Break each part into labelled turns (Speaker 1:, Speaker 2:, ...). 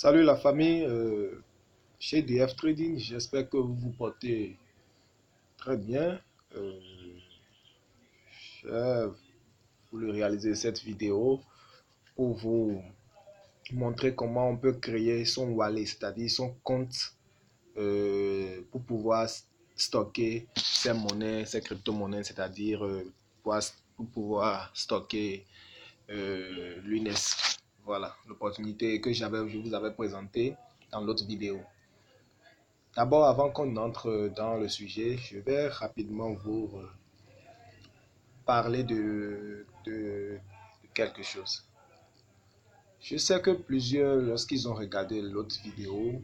Speaker 1: Salut la famille, chez DF Trading, j'espère que vous vous portez très bien. Euh, j'ai voulu réaliser cette vidéo pour vous montrer comment on peut créer son wallet, c'est-à-dire son compte pour pouvoir stocker ses monnaies, ses crypto-monnaies, c'est-à-dire pour pouvoir stocker l'UNES. Voilà l'opportunité que je vous avais présentée dans l'autre vidéo. D'abord, avant qu'on entre dans le sujet, je vais rapidement vous parler de quelque chose. Je sais que plusieurs, lorsqu'ils ont regardé l'autre vidéo,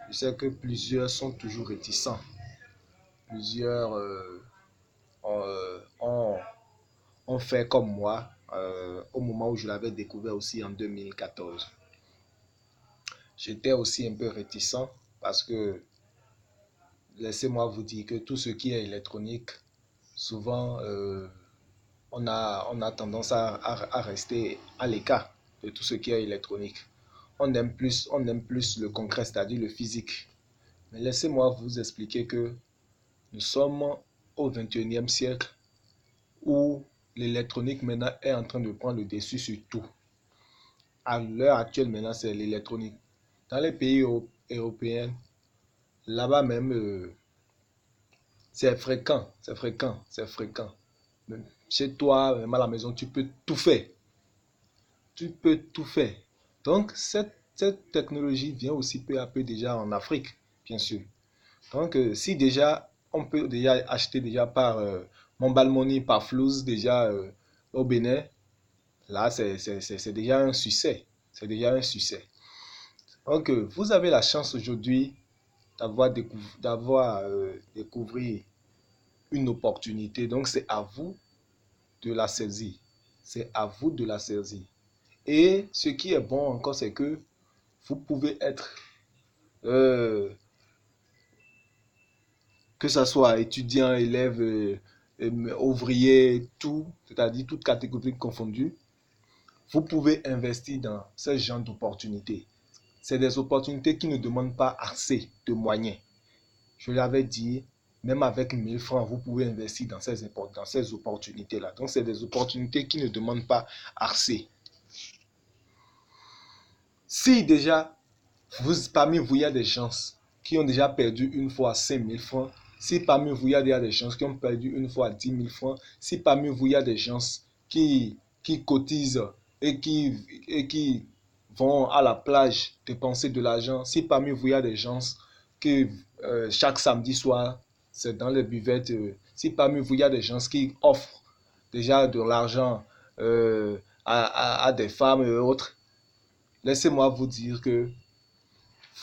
Speaker 1: je sais que plusieurs sont toujours réticents. Plusieurs ont, ont fait comme moi au moment où je l'avais découvert aussi en 2014. J'étais aussi un peu réticent parce que laissez-moi vous dire que tout ce qui est électronique, souvent on a tendance à rester à l'écart de tout ce qui est électronique. On aime plus le concret, c'est-à-dire le physique. Mais laissez-moi vous expliquer que nous sommes au 21e siècle où l'électronique maintenant est en train de prendre le dessus sur tout. À l'heure actuelle maintenant, c'est l'électronique. Dans les pays européens, là-bas même, c'est fréquent, c'est fréquent, c'est fréquent. Même chez toi, même à la maison, tu peux tout faire. Tu peux tout faire. Donc, cette technologie vient aussi peu à peu déjà en Afrique, bien sûr. Donc, si déjà, on peut déjà acheter déjà par Mobile Money, par Flouz, déjà au Bénin, là, c'est déjà un succès. C'est déjà un succès. Donc, vous avez la chance aujourd'hui d'avoir découvert une opportunité. Donc, c'est à vous de la saisir. C'est à vous de la saisir. Et ce qui est bon encore, c'est que vous pouvez être, euh, que ce soit étudiant, élève, ouvrier, tout, c'est-à-dire toute catégorie confondue, vous pouvez investir dans ce genre d'opportunités. C'est des opportunités qui ne demandent pas assez de moyens. Je l'avais dit, même avec 1000 francs, vous pouvez investir dans ces opportunités-là. Donc, c'est des opportunités qui ne demandent pas assez. Si déjà, parmi vous, il y a des gens qui ont déjà perdu une fois 5000 francs, si parmi vous, il y a des gens qui ont perdu une fois 10 000 francs, si parmi vous, il y a des gens qui cotisent et qui vont à la plage dépenser de l'argent, si parmi vous, il y a des gens qui, chaque samedi soir, c'est dans les buvettes, si parmi vous, il y a des gens qui offrent déjà de l'argent à des femmes et autres, laissez-moi vous dire que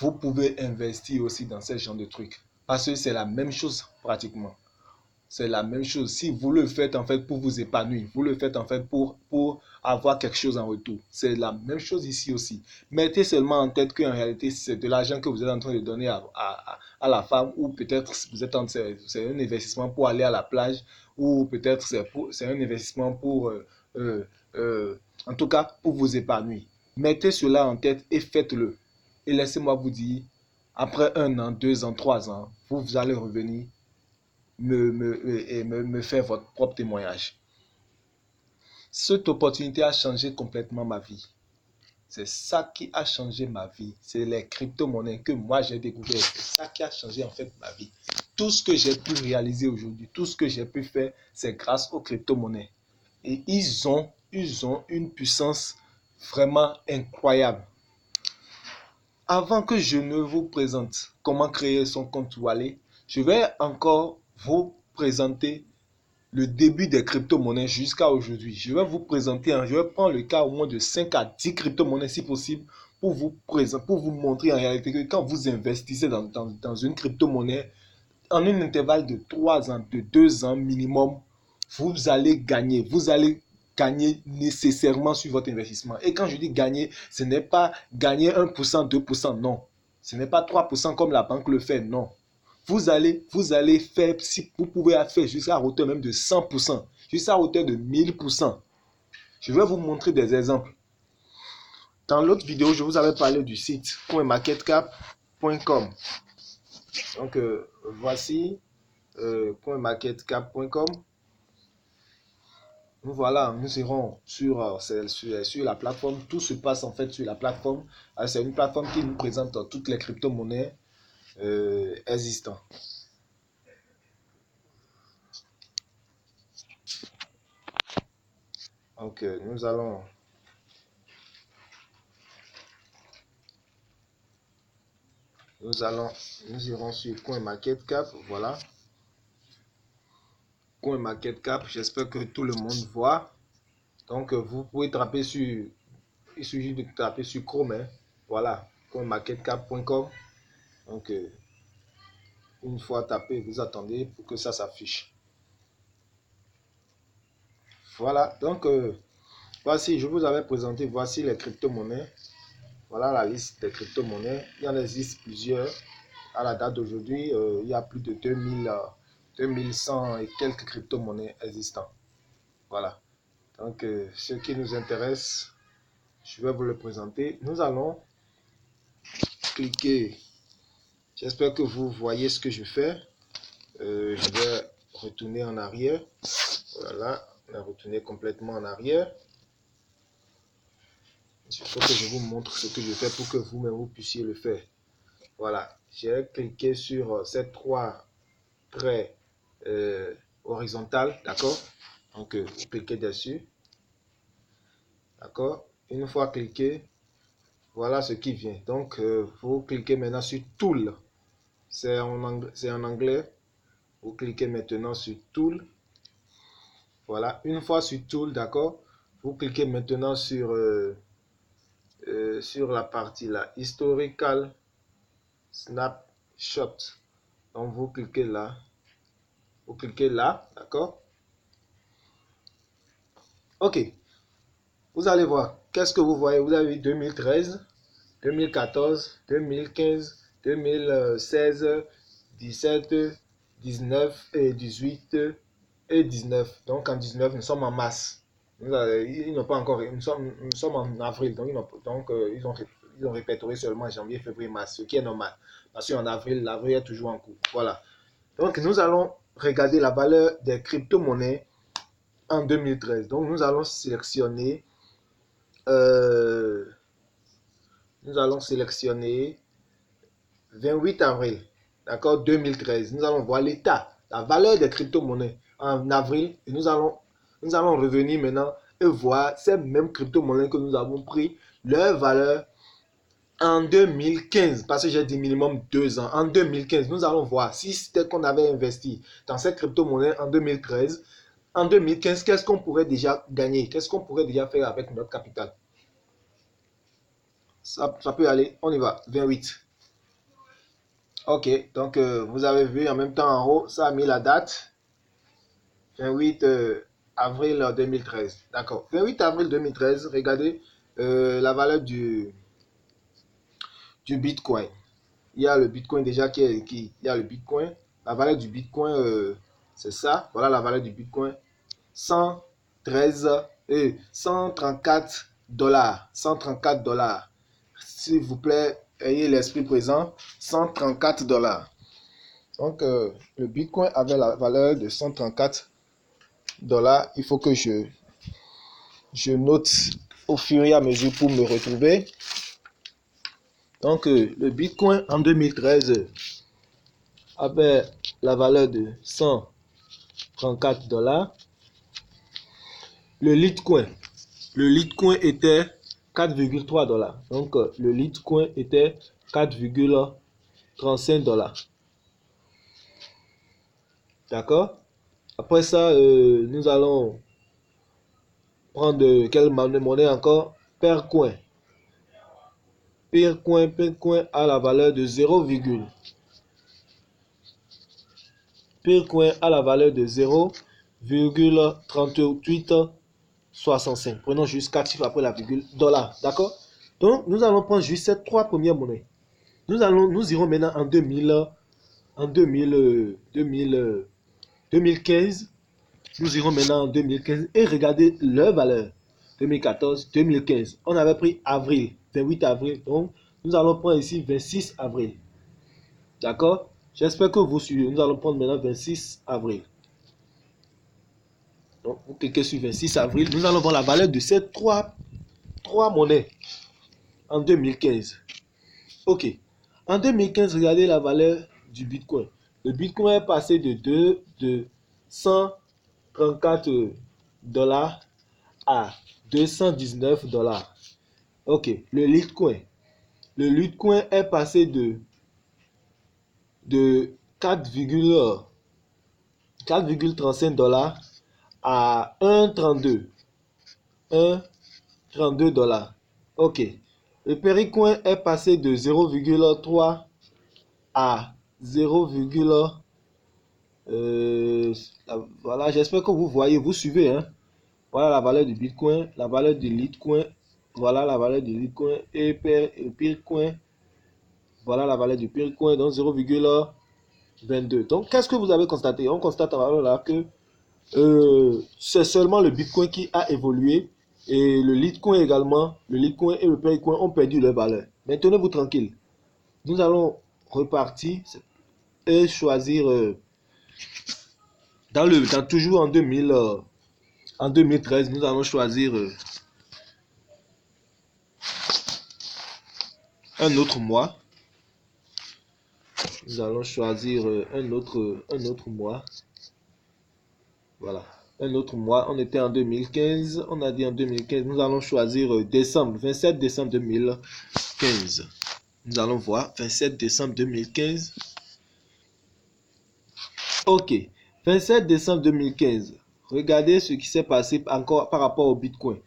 Speaker 1: vous pouvez investir aussi dans ce genre de trucs. Parce que c'est la même chose pratiquement. C'est la même chose. Si vous le faites en fait pour vous épanouir, vous le faites en fait pour avoir quelque chose en retour. C'est la même chose ici aussi. Mettez seulement en tête qu'en réalité, c'est de l'argent que vous êtes en train de donner à la femme, ou peut-être c'est un investissement pour aller à la plage, ou peut-être c'est un investissement pour, en tout cas, pour vous épanouir. Mettez cela en tête et faites-le. Et laissez-moi vous dire, après 1 an, 2 ans, 3 ans, vous allez revenir me faire votre propre témoignage. Cette opportunité a changé complètement ma vie. C'est ça qui a changé ma vie. C'est les crypto-monnaies que moi j'ai découvert. C'est ça qui a changé en fait ma vie. Tout ce que j'ai pu réaliser aujourd'hui, tout ce que j'ai pu faire, c'est grâce aux crypto-monnaies. Et ils ont une puissance vraiment incroyable. Avant que je ne vous présente comment créer son compte wallet, je vais encore vous présenter le début des crypto-monnaies jusqu'à aujourd'hui. Je vais vous présenter, je vais prendre le cas au moins de 5 à 10 crypto-monnaies si possible pour vous montrer en réalité que quand vous investissez dans une crypto-monnaie, en un intervalle de 3 ans, de 2 ans minimum, vous allez gagner. Vous allez gagner nécessairement sur votre investissement. Et quand je dis gagner, ce n'est pas gagner 1%, 2%, non. Ce n'est pas 3% comme la banque le fait, non. Vous allez faire, si vous pouvez faire jusqu'à hauteur même de 100%, jusqu'à hauteur de 1000%. Je vais vous montrer des exemples. Dans l'autre vidéo, je vous avais parlé du site coinmarketcap.com. Donc, voici coinmarketcap.com. Voilà, nous serons sur la plateforme. Tout se passe en fait sur la plateforme. C'est une plateforme qui nous présente toutes les crypto-monnaies existantes. Donc, nous irons sur CoinMarketCap. Voilà. CoinMarketCap, j'espère que tout le monde voit. Donc, vous pouvez taper sur, il suffit de taper sur Chrome. Hein. Voilà, CoinMarketCap.com. Donc, une fois tapé, vous attendez pour que ça s'affiche. Voilà, donc, voici, je vous avais présenté, voici les crypto-monnaies. Voilà la liste des crypto-monnaies. Il y en existe plusieurs. À la date d'aujourd'hui, il y a plus de 2100 et quelques crypto-monnaies existantes. Voilà. Donc, ce qui nous intéresse, je vais vous le présenter. Nous allons cliquer. J'espère que vous voyez ce que je fais. Je vais retourner en arrière. Voilà, on a retourné complètement en arrière. Il faut que je vous montre ce que je fais pour que vous-même vous puissiez le faire. Voilà, j'ai cliqué sur ces trois traits horizontales, d'accord? Donc, vous cliquez dessus. D'accord? Une fois cliqué, voilà ce qui vient. Donc, vous cliquez maintenant sur Tool. C'est en anglais. Vous cliquez maintenant sur Tool. Voilà. Une fois sur Tool, d'accord? Vous cliquez maintenant sur la partie là, Historical Snapshot. Donc, vous cliquez là. Vous cliquez là, d'accord? Ok. Vous allez voir. Qu'est-ce que vous voyez? Vous avez 2013, 2014, 2015, 2016, 17, 19 et 18 et 19. Donc en 19, nous sommes en mars. Ils n'ont pas encore. Nous sommes en avril. Donc, ils ont répertorié seulement janvier, février, mars, ce qui est normal. Parce qu'en avril, l'avril est toujours en cours. Voilà. Donc nous allons regarder la valeur des crypto-monnaies en 2013. Donc nous allons sélectionner. Nous allons sélectionner 28 avril, d'accord, 2013. Nous allons voir l'état, la valeur des crypto-monnaies en avril. Et nous allons revenir maintenant et voir ces mêmes crypto-monnaies que nous avons pris, leur valeur en 2015. Parce que j'ai dit minimum 2 ans. En 2015, nous allons voir si c'était qu'on avait investi dans ces crypto-monnaies en 2013. En 2015, qu'est-ce qu'on pourrait déjà gagner? Qu'est-ce qu'on pourrait déjà faire avec notre capital? Ça peut aller, on y va, 28. Ok, donc vous avez vu en même temps en haut, ça a mis la date, 28 avril 2013. D'accord, 28 avril 2013, regardez la valeur du Bitcoin. Il y a le Bitcoin déjà il y a le Bitcoin. La valeur du Bitcoin, c'est ça. Voilà la valeur du Bitcoin. 113 et 134 $. 134 $. S'il vous plaît, ayez l'esprit présent. 134 $. Donc, le Bitcoin avait la valeur de 134 $. Il faut que je note au fur et à mesure pour me retrouver. Donc, le Bitcoin en 2013 avait la valeur de 134 $. Le Litecoin était 4,3 $. Donc, le Litecoin était 4,35 $. D'accord? Après ça, nous allons prendre quelle monnaie encore? Percoin. Percoin a la valeur de 0,3865. Prenons juste 4 chiffres après la virgule, $. D'accord? Donc, nous allons prendre juste ces trois premières monnaies. Nous irons maintenant en 2015. Nous irons maintenant en 2015 et regarder leur valeur. 2014, 2015. On avait pris avril. 28 avril. Donc, nous allons prendre ici 26 avril. D'accord? J'espère que vous suivez. Nous allons prendre maintenant 26 avril. Donc, vous cliquez sur 26 avril. Nous allons voir la valeur de ces trois monnaies en 2015. Ok. En 2015, regardez la valeur du Bitcoin. Le Bitcoin est passé de 134 dollars à 219 dollars. Ok. Le Litecoin. Le Litecoin est passé de 4,35 dollars à 1,32 dollars. Ok. Le Pericoin est passé de 0,3 à 0, voilà, j'espère que vous voyez, vous suivez, hein. Voilà la valeur du Bitcoin, la valeur du Litecoin, voilà la valeur du Litecoin et le Pericoin, voilà la valeur du Pericoin, donc 0,22. Donc, qu'est-ce que vous avez constaté? On constate là que c'est seulement le Bitcoin qui a évolué et le Litecoin également, le Litecoin et le Pericoin ont perdu leur valeur. Mais tenez-vous tranquille. Nous allons repartir et choisir toujours en 2013, nous allons choisir un autre mois. Nous allons choisir un autre mois. Voilà. Un autre mois. On était en 2015. On a dit en 2015. Nous allons choisir décembre. 27 décembre 2015. Nous allons voir. 27 décembre 2015. Ok. 27 décembre 2015. Regardez ce qui s'est passé encore par rapport au Bitcoin.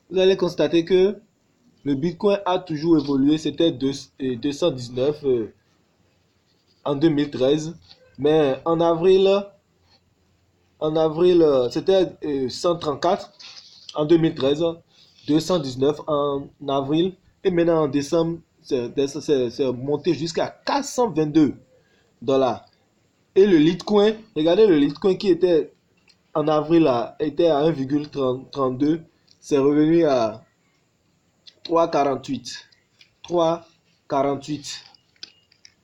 Speaker 1: Vous allez constater que le Bitcoin a toujours évolué. C'était 219 en 2013. Mais en avril, c'était 134 en 2013, 219 en avril, et maintenant en décembre, c'est monté jusqu'à 422 dollars. Et le Litecoin, regardez le Litecoin qui était en avril était à 1,32, c'est revenu à 3,48. 3,48.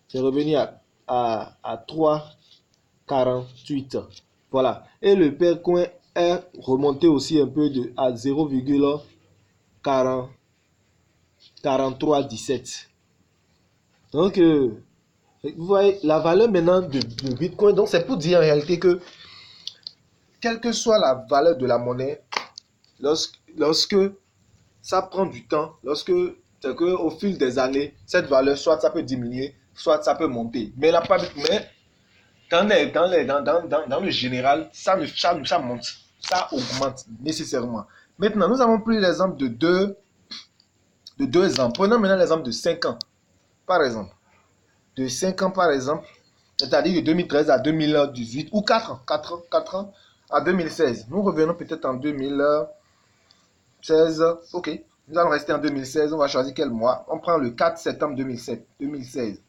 Speaker 1: C'est revenu à 3,48. Voilà. Et le Percoin est remonté aussi un peu à 0,4317. Donc, vous voyez la valeur maintenant de Bitcoin. Donc, c'est pour dire en réalité que, quelle que soit la valeur de la monnaie, lorsque ça prend du temps, c'est que au fil des années, cette valeur, soit ça peut diminuer, soit ça peut monter. Mais dans le général, ça monte, ça augmente nécessairement. Maintenant, nous avons pris l'exemple de deux ans. Prenons maintenant l'exemple de 5 ans, par exemple. De 5 ans, par exemple, c'est-à-dire de 2013 à 2018, ou 4 ans, 4 ans à 2016. Nous revenons peut-être en 2016. Ok, nous allons rester en 2016. On va choisir quel mois. On prend le 4 septembre 2016.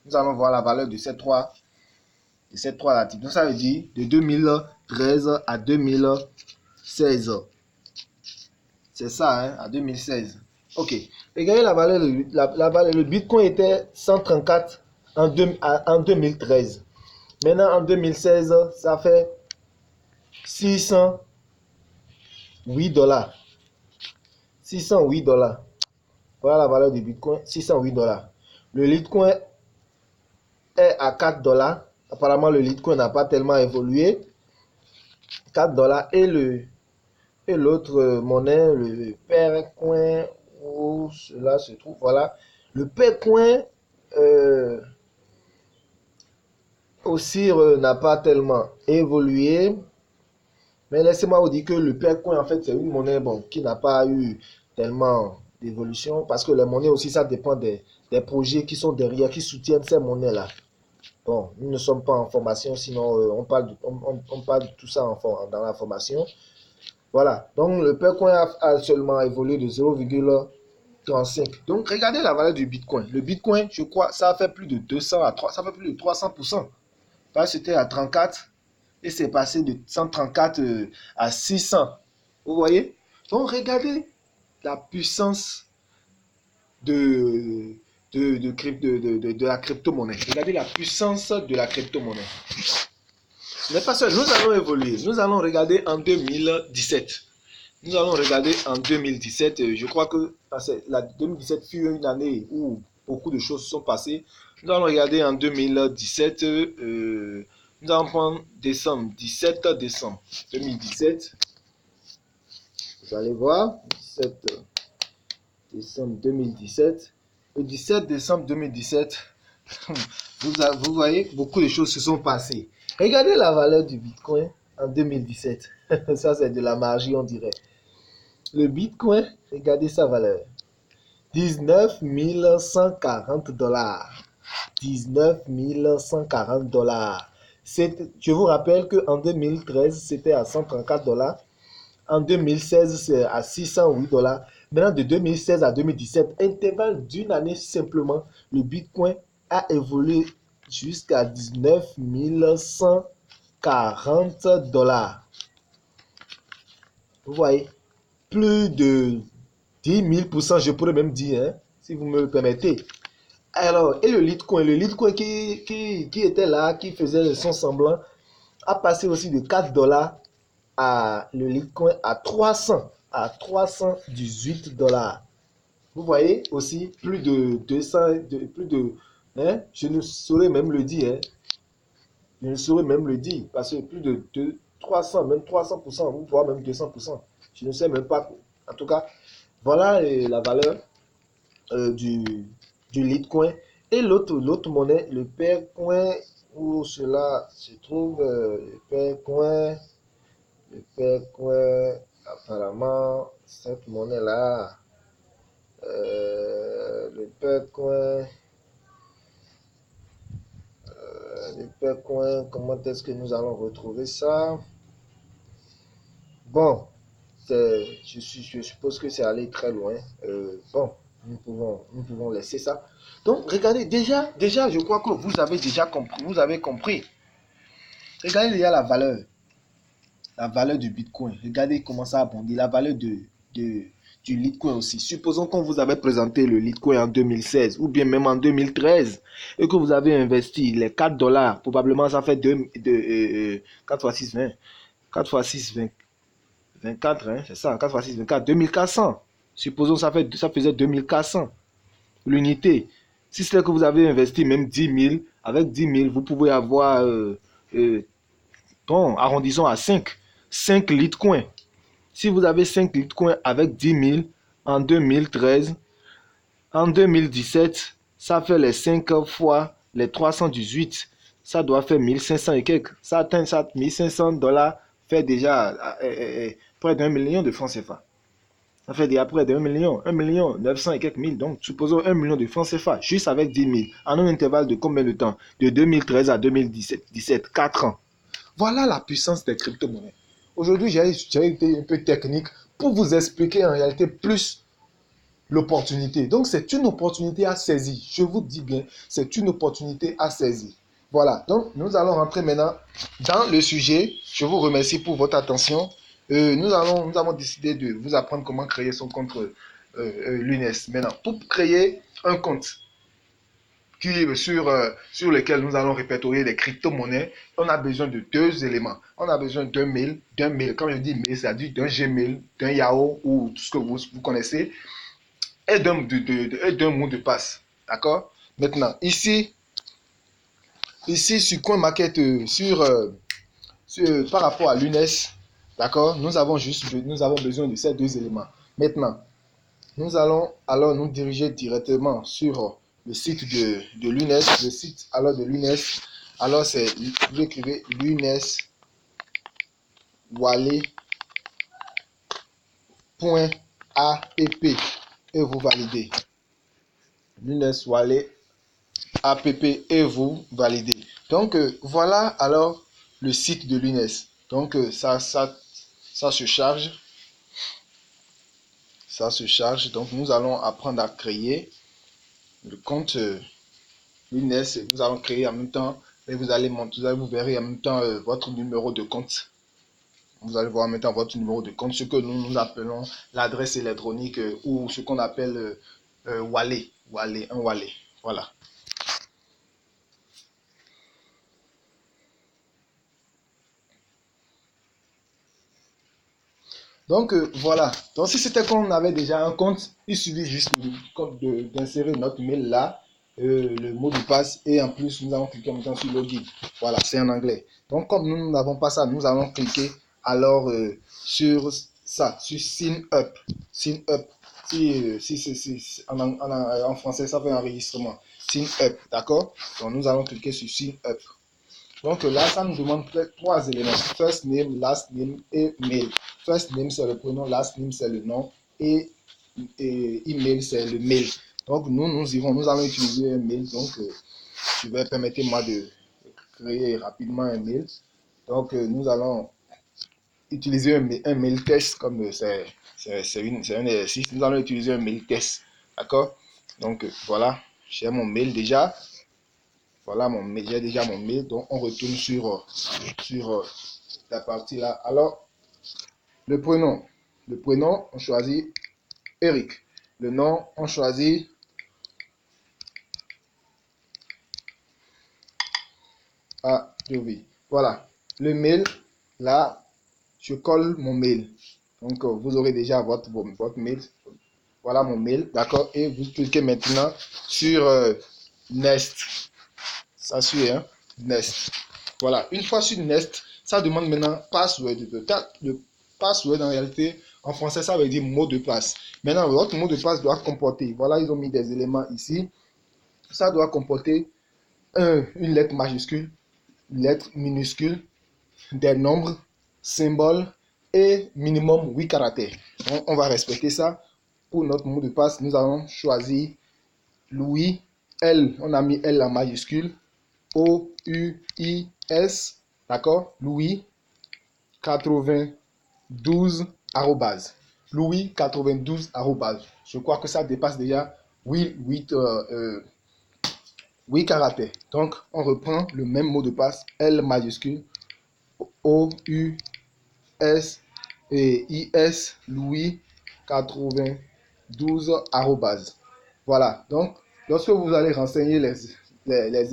Speaker 1: Nous allons voir la valeur de ces trois articles. Donc, ça veut dire de 2013 à 2016. C'est ça, hein, à 2016. Ok. Regardez la valeur, le Bitcoin était 134 en 2013. Maintenant, en 2016, ça fait 608 dollars. 608 dollars. Voilà la valeur du Bitcoin, 608 dollars. Le Litecoin est à 4 dollars. Apparemment, le Litecoin n'a pas tellement évolué. 4 dollars. Et l'autre monnaie, le Percoin, où cela se trouve, voilà. Le Percoin aussi n'a pas tellement évolué. Mais laissez-moi vous dire que le Percoin, en fait, c'est une monnaie qui n'a pas eu tellement d'évolution. Parce que les monnaies aussi, ça dépend des projets qui sont derrière, qui soutiennent ces monnaies-là. Bon, nous ne sommes pas en formation, sinon on parle de tout ça dans la formation. Voilà, donc le Percoin a seulement évolué de 0,35. Donc regardez la valeur du Bitcoin. Le Bitcoin, je crois, ça a fait plus de 200 à 300, ça fait plus de 300%. Parce que c'était à 34 et c'est passé de 134 à 600. Vous voyez? Donc regardez la puissance de, de la crypto-monnaie. Regardez la puissance de la crypto-monnaie. Ce n'est pas ça, nous allons évoluer. Nous allons regarder en 2017. Nous allons regarder en 2017. Je crois que la 2017 fut une année où beaucoup de choses sont passées. Nous allons regarder en 2017. Nous allons prendre décembre, 17 décembre 2017. Vous allez voir, 17 décembre 2017. Le 17 décembre 2017, vous voyez, beaucoup de choses se sont passées. Regardez la valeur du Bitcoin en 2017. Ça, c'est de la magie, on dirait. Le Bitcoin, regardez sa valeur. 19 140 $. 19 140 $. Je vous rappelle qu'en 2013, c'était à 134 $. En 2016, c'est à 608 $. Maintenant, de 2016 à 2017, intervalle d'une année simplement, le Bitcoin a évolué jusqu'à 19 140 $. Vous voyez, plus de 10 000%, je pourrais même dire, hein, si vous me le permettez. Alors, et le Litecoin qui était là, qui faisait son semblant, a passé aussi de 4 $. Le Litecoin à 318 $. Vous voyez aussi plus de 200, plus de, hein, je ne saurais même le dire, hein, je ne saurais même le dire, parce que plus de 300, même 300%, voire même 200%, je ne sais même pas. En tout cas, voilà la valeur du Litecoin. Et l'autre monnaie, le Percoin, où cela se trouve, le Percoin, apparemment, cette monnaie-là, le Percoin, comment est-ce que nous allons retrouver ça? Bon, je suppose que c'est allé très loin. Bon, nous pouvons laisser ça. Donc, regardez, déjà, je crois que vous avez déjà compris. Vous avez compris. Regardez déjà la valeur du Bitcoin. Regardez comment ça a bondi. La valeur du Litecoin aussi. Supposons qu'on vous avait présenté le Litecoin en 2016 ou bien même en 2013 et que vous avez investi les 4 $. Probablement, ça fait 4 x 6, 20. 4 x 6, 20. 24, hein, c'est ça, 4 x 6, 24, 2400. Supposons que ça faisait 2400 l'unité. Si c'est que vous avez investi même 10 000, avec 10 000, vous pouvez avoir, bon, arrondissons à 5 Litecoin. Si vous avez 5 Litecoin avec 10 000 en 2013, en 2017, ça fait les 5 fois les 318. Ça doit faire 1500 et quelques. Ça atteint ça, 1500 $, fait déjà près d'1 million de francs CFA. Ça fait déjà près de 1 million 900 et quelques mille. Donc, supposons 1 million de francs CFA, juste avec 10 000, en un intervalle de combien de temps? De 2013 à 2017, 4 ans. Voilà la puissance des crypto-monnaies. Aujourd'hui, j'ai été un peu technique pour vous expliquer en réalité plus l'opportunité. Donc, c'est une opportunité à saisir. Je vous dis bien, c'est une opportunité à saisir. Voilà, donc nous allons rentrer maintenant dans le sujet. Je vous remercie pour votre attention. Nous avons décidé de vous apprendre comment créer son compte Lunes. Maintenant, pour créer un compte sur lequel nous allons répertorier les crypto-monnaies, on a besoin de deux éléments. On a besoin d'un mail. Quand je dis mail, c'est-à-dire d'un Gmail, d'un Yahoo ou tout ce que vous connaissez, et d'un mot de passe. D'accord? Maintenant, ici sur CoinMarket, par rapport à Lunes, d'accord, nous avons besoin de ces deux éléments. Maintenant, nous allons alors nous diriger directement sur le site de Lunes. Le site alors de Lunes, alors vous écrivez Lunes Wallet.app et vous validez. Lunes Wallet app et vous validez. Donc voilà alors le site de Lunes. Donc ça se charge. Ça se charge. Donc nous allons apprendre à créer le compte Lunes. Nous allons créer en même temps et vous verrez en même temps votre numéro de compte. Vous allez voir en même temps votre numéro de compte, ce que nous appelons l'adresse électronique ou ce qu'on appelle wallet, un wallet. Voilà. Donc voilà. Donc si c'était qu'on avait déjà un compte, il suffit juste d'insérer notre mail là, le mot de passe et en plus nous allons cliquer maintenant sur login. Voilà, c'est en anglais. Donc comme nous n'avons pas ça, nous allons cliquer alors sur ça, sur sign up. Sign up. Si en français ça fait enregistrement. Sign up, d'accord? Donc nous allons cliquer sur sign up. Donc là, ça nous demande trois éléments. First name, last name et mail. First name, c'est le prénom, last name, c'est le nom et email, c'est le mail. Donc nous allons utiliser un mail. Donc je vais permettez-moi de créer rapidement un mail. Donc nous allons utiliser un mail test comme c'est un exercice. Nous allons utiliser un mail test. D'accord? Donc voilà, j'ai mon mail déjà. Voilà mon mail, j'ai déjà mon mail, donc on retourne sur la partie là. Alors, le prénom, on choisit Eric. Le nom, on choisit Adovi. Voilà. Le mail, là, je colle mon mail. Donc, vous aurez déjà votre mail. Voilà mon mail, d'accord? Et vous cliquez maintenant sur Next. Ça suit, hein? Next. Voilà, une fois sur Nest, ça demande maintenant password. Le password, en réalité, en français, ça veut dire mot de passe. Maintenant, votre mot de passe doit comporter, voilà, ils ont mis des éléments ici. Ça doit comporter une lettre majuscule, une lettre minuscule, des nombres, symboles et minimum 8 caractères. Donc, on va respecter ça. Pour notre mot de passe, nous allons choisir Louis. L, on a mis L en majuscule. O-U-I-S, d'accord? Louis 92 arrobase. Louis 92 arrobase. Je crois que ça dépasse déjà 8 caractères. Donc, on reprend le même mot de passe, L majuscule, O-U-S et I-S, Louis 92 arrobase. Voilà, donc, lorsque vous allez renseigner les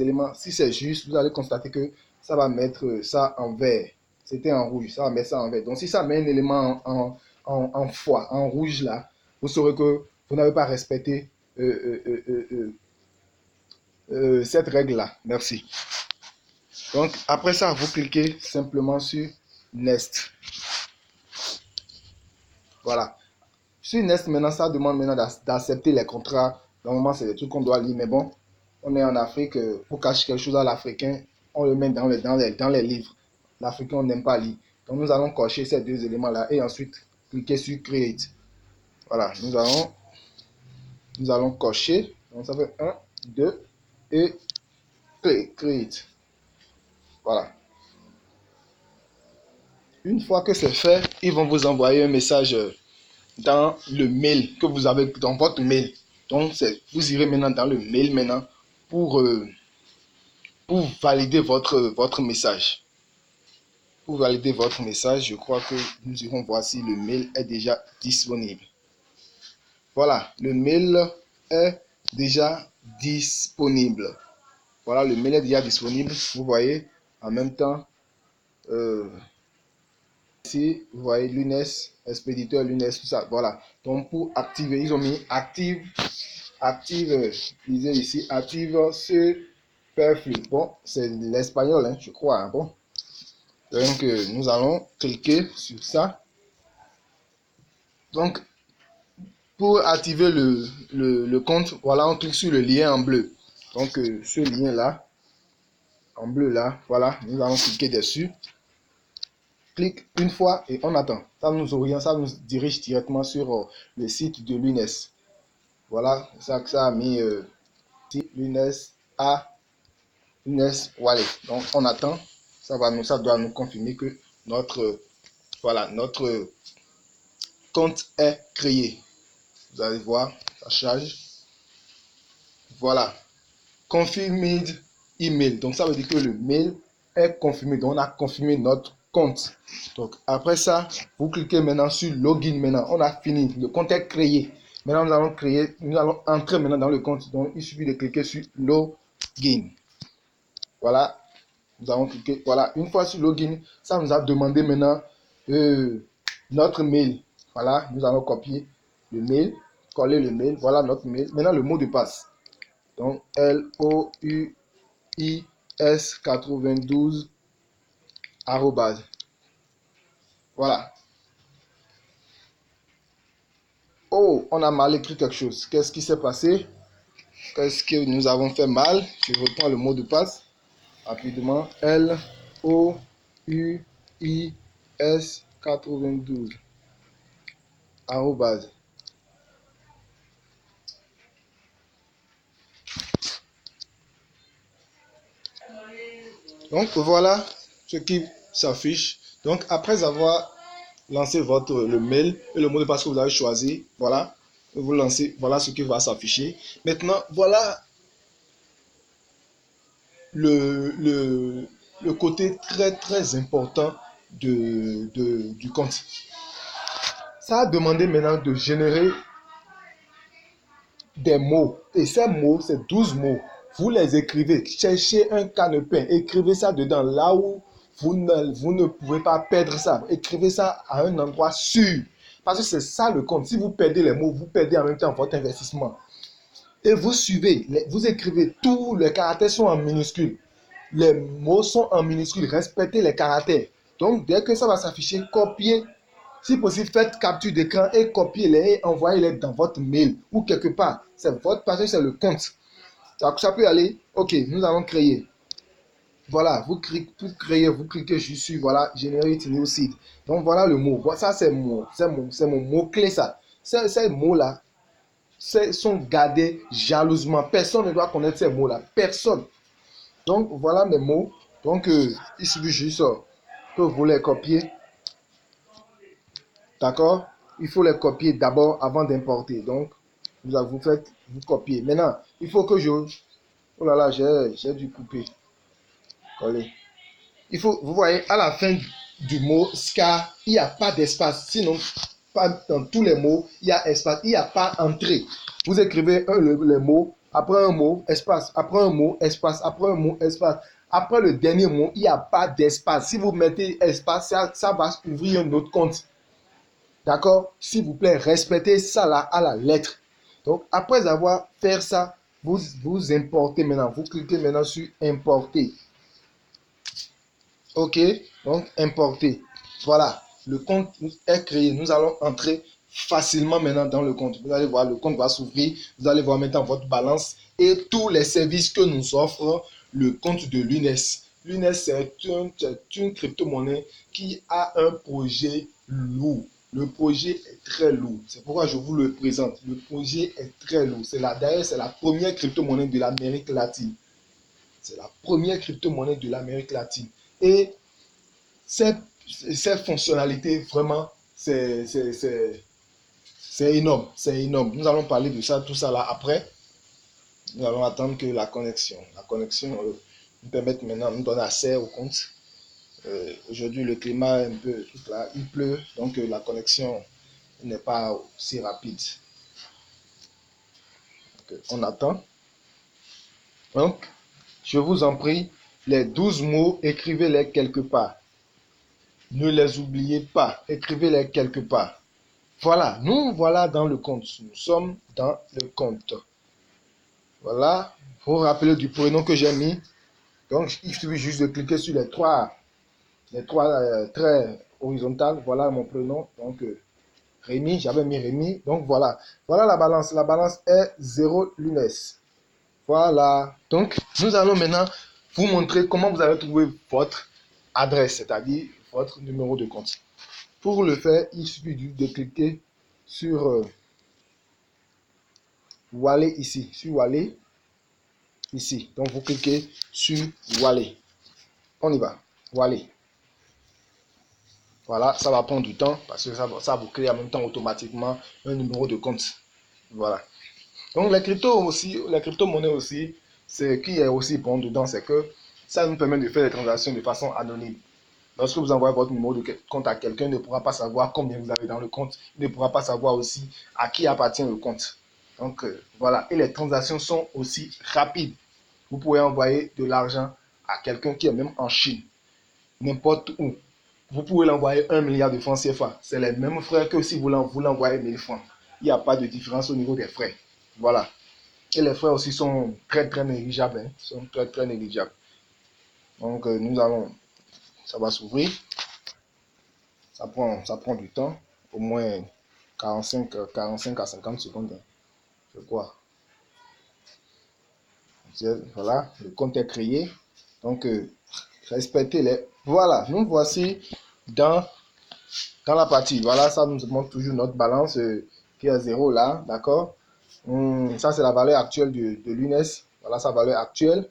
Speaker 1: éléments, si c'est juste, vous allez constater que ça va mettre ça en vert. C'était en rouge, ça va mettre ça en vert. Donc, si ça met un élément en foi, en rouge là, vous saurez que vous n'avez pas respecté cette règle-là. Merci. Donc, après ça, vous cliquez simplement sur Next. Voilà. Sur Nest, maintenant, ça demande maintenant d'accepter les contrats. Normalement, c'est des trucs qu'on doit lire, mais bon, on est en Afrique, pour cacher quelque chose à l'Africain, on le met dans les livres. L'Africain, on n'aime pas lire. Donc, nous allons cocher ces deux éléments-là et ensuite cliquer sur Create. Voilà, nous allons cocher. Donc, ça fait 1, 2 et Create. Voilà. Une fois que c'est fait, ils vont vous envoyer un message dans le mail que vous avez dans votre mail. Donc, vous irez maintenant dans le mail maintenant pour valider votre message. Pour valider votre message, je crois que nous irons voir si le mail est déjà disponible. Voilà, le mail est déjà disponible. Voilà, le mail est déjà disponible. Vous voyez, en même temps, ici, vous voyez Lunes, expéditeur Lunes, tout ça. Voilà. Donc, pour activer, ils ont mis active, lisez ici, active ce perfil. Bon, c'est l'espagnol, hein, je crois. Hein, bon. Donc, nous allons cliquer sur ça. Donc, pour activer le compte, voilà, on clique sur le lien en bleu. Donc, ce lien-là, en bleu là, voilà, nous allons cliquer dessus. Clique une fois et on attend. Ça nous oriente, ça nous dirige directement sur le site de Lunes. Voilà, ça a mis Lunes Wallet. Donc, on attend. Ça doit nous confirmer que notre compte est créé. Vous allez voir, ça charge. Voilà. Confirmed email. Donc, ça veut dire que le mail est confirmé. Donc, on a confirmé notre compte. Donc, après ça, vous cliquez maintenant sur login. Maintenant, on a fini. Le compte est créé. Maintenant, nous allons entrer maintenant dans le compte. Donc, il suffit de cliquer sur Login. Voilà. Nous allons cliquer. Voilà. Une fois sur Login, ça nous a demandé maintenant notre mail. Voilà. Nous allons copier le mail, coller le mail. Voilà notre mail. Maintenant, le mot de passe. Donc, LOUIS92 arrobase. Voilà. Oh, on a mal écrit quelque chose. Qu'est-ce qui s'est passé? Qu'est-ce que nous avons fait mal? Je reprends le mot de passe rapidement. LOUIS92 arrobase. Donc voilà ce qui s'affiche. Donc après avoir lancé le mail et le mot de passe que vous avez choisi, voilà, vous lancez, voilà ce qui va s'afficher. Maintenant, voilà le côté très important du compte. Ça a demandé maintenant de générer des mots. Et ces mots, c'est 12 mots. Vous les écrivez. Cherchez un calepin. Écrivez ça dedans. Là où vous ne pouvez pas perdre ça. Écrivez ça à un endroit sûr. Parce que c'est ça le compte. Si vous perdez les mots, vous perdez en même temps votre investissement. Et vous suivez. Vous écrivez. Tous les caractères sont en minuscules. Les mots sont en minuscules. Respectez les caractères. Donc, dès que ça va s'afficher, copiez. Si possible, faites capture d'écran et copiez-les et envoyez-les dans votre mail ou quelque part. C'est votre page, c'est le compte. Ça peut aller. Ok, nous allons créer. Voilà, vous cliquez juste sur voilà, Generate New Site. Donc voilà le mot. Ça, c'est mon mot-clé, ça. Ces mots-là sont gardés jalousement. Personne ne doit connaître ces mots-là. Personne. Donc voilà mes mots. Donc il suffit juste que vous les copiez. D'accord? Il faut les copier d'abord avant d'importer. Donc, vous copiez. Maintenant, il faut que je... Oh là là, j'ai dû couper. Coller. Vous voyez, à la fin du mot SCA, il n'y a pas d'espace. Sinon, pas dans tous les mots, il y a espace. Il n'y a pas entrée. Vous écrivez le mot, après un mot, espace. Après un mot, espace. Après un mot, espace. Après le dernier mot, il n'y a pas d'espace. Si vous mettez espace, ça va ouvrir un autre compte. D'accord? S'il vous plaît, respectez ça là à la lettre. Donc, après avoir fait ça, vous importez maintenant. Vous cliquez maintenant sur importer. OK? Donc, importer. Voilà. Le compte est créé. Nous allons entrer facilement maintenant dans le compte. Vous allez voir, le compte va s'ouvrir. Vous allez voir maintenant votre balance et tous les services que nous offre le compte de l'UNES. L'UNES, c'est une crypto-monnaie qui a un projet lourd. Le projet est très lourd. C'est pourquoi je vous le présente. Le projet est très lourd. D'ailleurs, c'est la première crypto-monnaie de l'Amérique latine. C'est la première crypto-monnaie de l'Amérique latine. Et cette fonctionnalité, vraiment, c'est énorme. C'est énorme. Nous allons parler de ça, tout ça là après. Nous allons attendre que la connexion nous permette maintenant, nous donne accès au compte. Aujourd'hui, le climat est un peu là, il pleut, donc la connexion n'est pas aussi rapide. Donc, on attend. Donc, je vous en prie, les 12 mots, écrivez-les quelque part. Ne les oubliez pas, écrivez-les quelque part. Voilà, nous voilà dans le compte. Nous sommes dans le compte. Voilà, vous vous rappelez du prénom que j'ai mis. Donc, il suffit juste de cliquer sur les trois traits horizontaux. Voilà mon prénom. Donc, Rémi, j'avais mis Rémi. Donc, voilà. Voilà la balance. La balance est 0 lunes. Voilà. Donc, nous allons maintenant vous montrer comment vous allez trouver votre adresse, c'est-à-dire votre numéro de compte. Pour le faire, il suffit de cliquer sur Wallet ici. Sur Wallet, ici. Donc, vous cliquez sur Wallet. On y va. Wallet. Voilà, ça va prendre du temps parce que ça vous crée en même temps automatiquement un numéro de compte. Voilà. Donc, les crypto-monnaies ce qui est aussi bon dedans, c'est que ça nous permet de faire des transactions de façon anonyme. Lorsque vous envoyez votre numéro de compte à quelqu'un, il ne pourra pas savoir combien vous avez dans le compte. Il ne pourra pas savoir aussi à qui appartient le compte. Donc, voilà. Et les transactions sont aussi rapides. Vous pouvez envoyer de l'argent à quelqu'un qui est même en Chine, n'importe où. Vous pouvez l'envoyer 1 milliard de francs CFA. C'est les mêmes frais que si vous l'envoyez 1000 francs. Il n'y a pas de différence au niveau des frais. Voilà. Et les frais aussi sont très, très négligeables. Hein. Sont très, très négligeables. Donc, ça va s'ouvrir. Ça prend du temps. Au moins 45 à 50 secondes. Hein, je crois. Voilà. Le compte est créé. Donc, respectez-les. Voilà. Nous voici dans la partie. Voilà. Ça nous montre toujours notre balance qui est à 0 là. D'accord. Ça, c'est la valeur actuelle de l'UNES. Voilà sa valeur actuelle.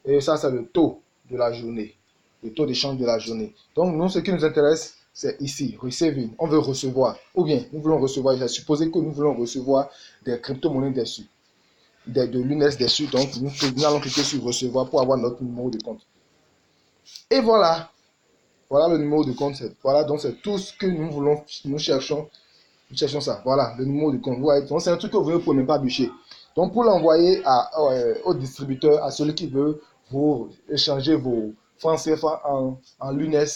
Speaker 1: Et ça, c'est le taux de la journée. Le taux d'échange de la journée. Donc, nous, ce qui nous intéresse, c'est ici, receiving. On veut recevoir. Ou bien, nous voulons recevoir. Il est supposé que nous voulons recevoir des crypto-monnaies dessus. De l'UNES dessus. Donc, nous allons cliquer sur recevoir pour avoir notre numéro de compte. Et voilà. Voilà le numéro de compte. Voilà, donc c'est tout ce que nous voulons. Nous cherchons ça. Voilà, le numéro de compte. Ouais, donc c'est un truc que vous ne pouvez même pas bûcher. Donc, pour l'envoyer au distributeur, à celui qui veut vous échanger vos francs CFA en l'UNES,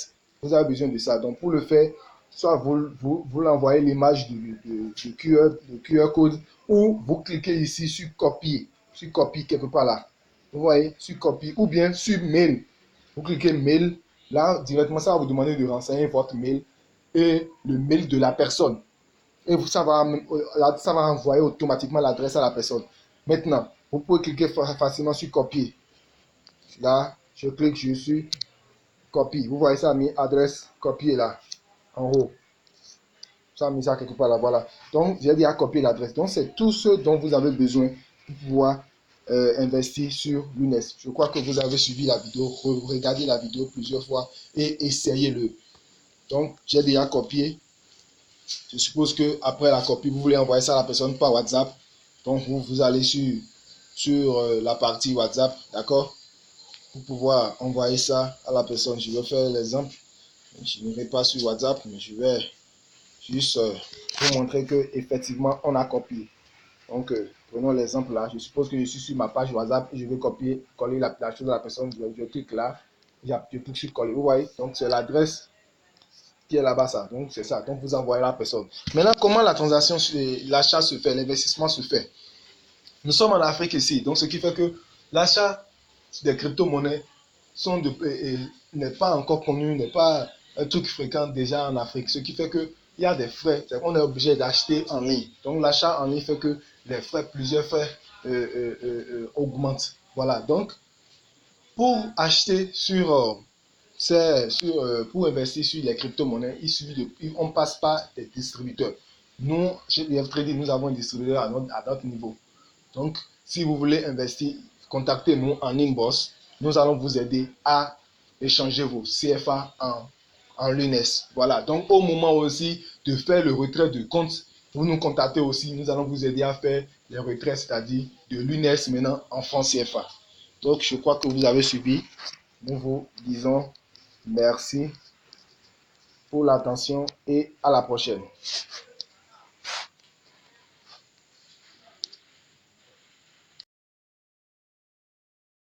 Speaker 1: vous avez besoin de ça. Donc, pour le faire, soit vous l'envoyez l'image du QR code ou vous cliquez ici sur copier. Sur copier quelque part là. Vous voyez, sur copier ou bien sur mail. Vous cliquez mail. Là, directement, ça va vous demander de renseigner votre mail et le mail de la personne. Et ça va envoyer automatiquement l'adresse à la personne. Maintenant, vous pouvez cliquer facilement sur copier. Là, je clique sur copie. Vous voyez ça a mis adresse copier là, en haut. Ça a mis ça quelque part là, voilà. Donc, j'ai déjà copié l'adresse. Donc, c'est tout ce dont vous avez besoin pour pouvoir investir sur l'UNES. Je crois que vous avez suivi la vidéo, regardez la vidéo plusieurs fois et essayez-le. Donc, j'ai déjà copié. Je suppose que après la copie, vous voulez envoyer ça à la personne par WhatsApp. Donc, vous allez sur la partie WhatsApp, d'accord? Pour pouvoir envoyer ça à la personne. Je vais faire l'exemple. Je ne vais pas sur WhatsApp, mais je vais juste vous montrer que effectivement on a copié. Donc, prenons l'exemple là. Je suppose que je suis sur ma page WhatsApp et je veux coller la chose de la personne. Je clique là. Je clique sur coller. Vous voyez? Donc, c'est l'adresse qui est là-bas, ça. Donc, c'est ça. Donc, vous envoyez la personne. Maintenant, comment la transaction, l'achat se fait, l'investissement se fait? Nous sommes en Afrique ici. Donc, ce qui fait que l'achat des crypto-monnaies n'est pas encore connu, n'est pas un truc fréquent déjà en Afrique. Ce qui fait qu'il y a des frais. On est obligé d'acheter en ligne. Donc, l'achat en ligne fait que plusieurs frais augmentent. Voilà. Donc, pour acheter pour investir sur les crypto-monnaies, on passe par des distributeurs. Nous, chez BF Trading, nous avons un distributeur à notre niveau. Donc, si vous voulez investir, contactez-nous en inbox. Nous allons vous aider à échanger vos CFA en l'UNES. Voilà. Donc, au moment aussi de faire le retrait de compte, vous nous contactez aussi. Nous allons vous aider à faire les retraits, c'est-à-dire de l'UNES maintenant en francs CFA. Donc, je crois que vous avez suivi. Nous vous disons merci pour l'attention et à la prochaine.